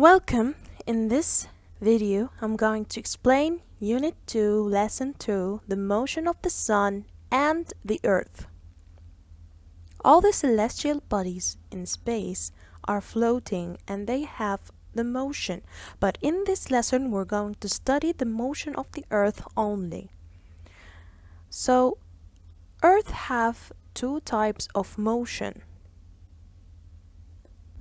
Welcome. In this video, I'm going to explain Unit 2, Lesson 2, the motion of the Sun and the Earth. All the celestial bodies in space are floating and they have the motion, but in this lesson we're going to study the motion of the Earth only. So, Earth have two types of motion.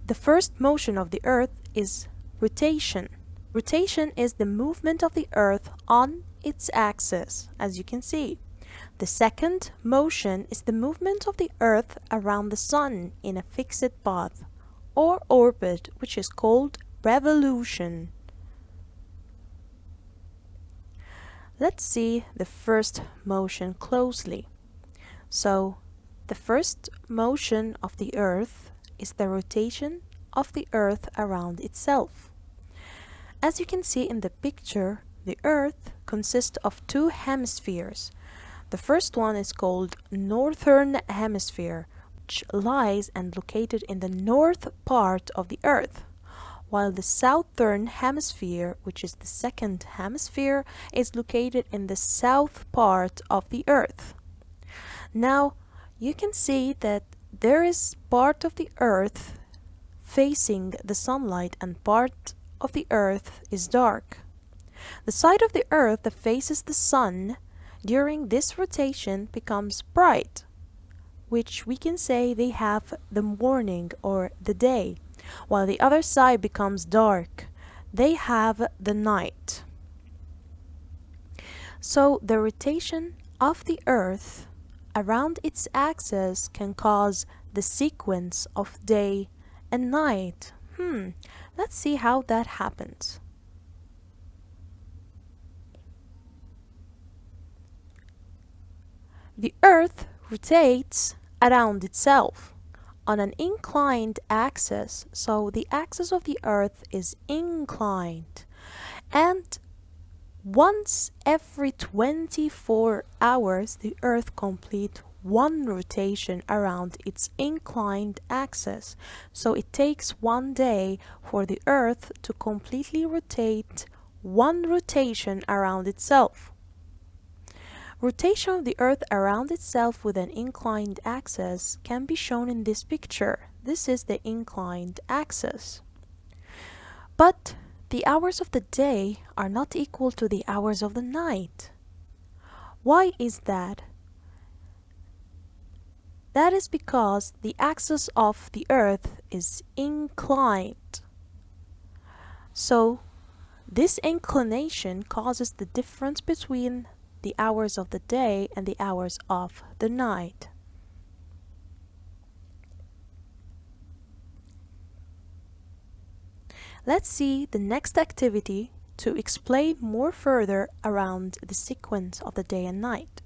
The first motion of the Earth is rotation. Rotation is the movement of the Earth on its axis, as you can see. The second motion is the movement of the Earth around the Sun in a fixed path or orbit, which is called revolution. Let's see the first motion closely. So, the first motion of the Earth is the rotation of the Earth around itself. As you can see in the picture, the Earth consists of two hemispheres. The first one is called Northern Hemisphere, which lies and located in the north part of the Earth, while the Southern Hemisphere, which is the second hemisphere, is located in the south part of the Earth. Now, you can see that there is part of the Earth facing the sunlight and part of the Earth is dark. The side of the Earth that faces the Sun during this rotation becomes bright, which we can say they have the morning or the day, while the other side becomes dark. They have the night. So the rotation of the Earth around its axis can cause the sequence of day and night. Let's see how that happens. The Earth rotates around itself on an inclined axis, so the axis of the Earth is inclined, and once every 24 hours the Earth completes one rotation around its inclined axis. So it takes one day for the Earth to completely rotate one rotation around itself. Rotation of the Earth around itself with an inclined axis can be shown in this picture. This is the inclined axis. But the hours of the day are not equal to the hours of the night. Why is that? That is because the axis of the Earth is inclined. So, this inclination causes the difference between the hours of the day and the hours of the night. Let's see the next activity to explain more further around the sequence of the day and night.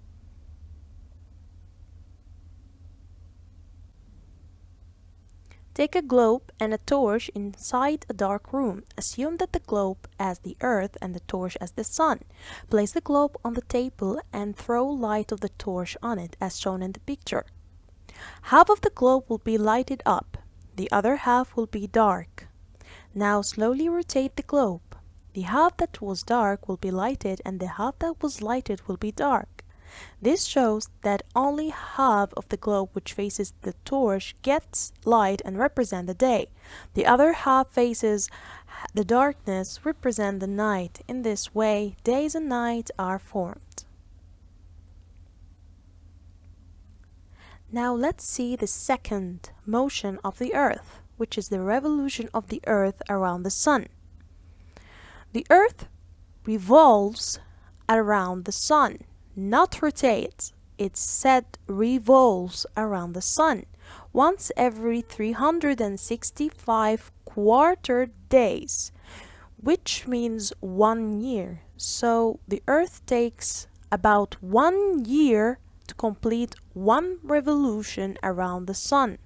Take a globe and a torch inside a dark room. Assume that the globe as the Earth and the torch as the Sun. Place the globe on the table and throw light of the torch on it as shown in the picture. Half of the globe will be lighted up. The other half will be dark. Now slowly rotate the globe. The half that was dark will be lighted and the half that was lighted will be dark. This shows that only half of the globe which faces the torch gets light and represent the day. The other half faces the darkness, represent the night. In this way, days and nights are formed. Now let's see the second motion of the Earth, which is the revolution of the Earth around the Sun. The Earth revolves around the Sun, not rotates. It said revolves around the Sun once every 365 quarter days, which means 1 year. So the Earth takes about 1 year to complete one revolution around the Sun.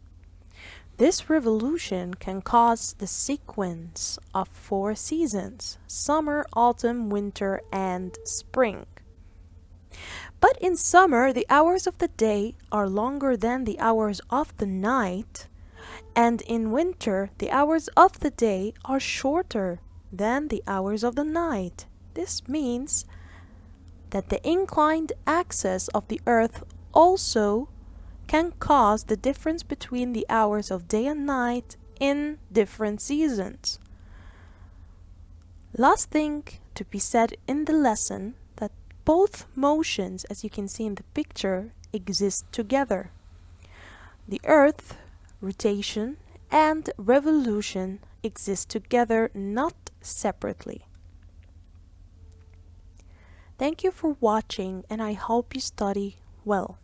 This revolution can cause the sequence of 4 seasons: summer, autumn, winter, and spring. But in summer, the hours of the day are longer than the hours of the night, And in winter, the hours of the day are shorter than the hours of the night. This means that the inclined axis of the Earth also can cause the difference between the hours of day and night in different seasons. Last thing to be said in the lesson, that both motions, as you can see in the picture, exist together. The Earth rotation and revolution exist together, not separately. Thank you for watching, and I hope you study well.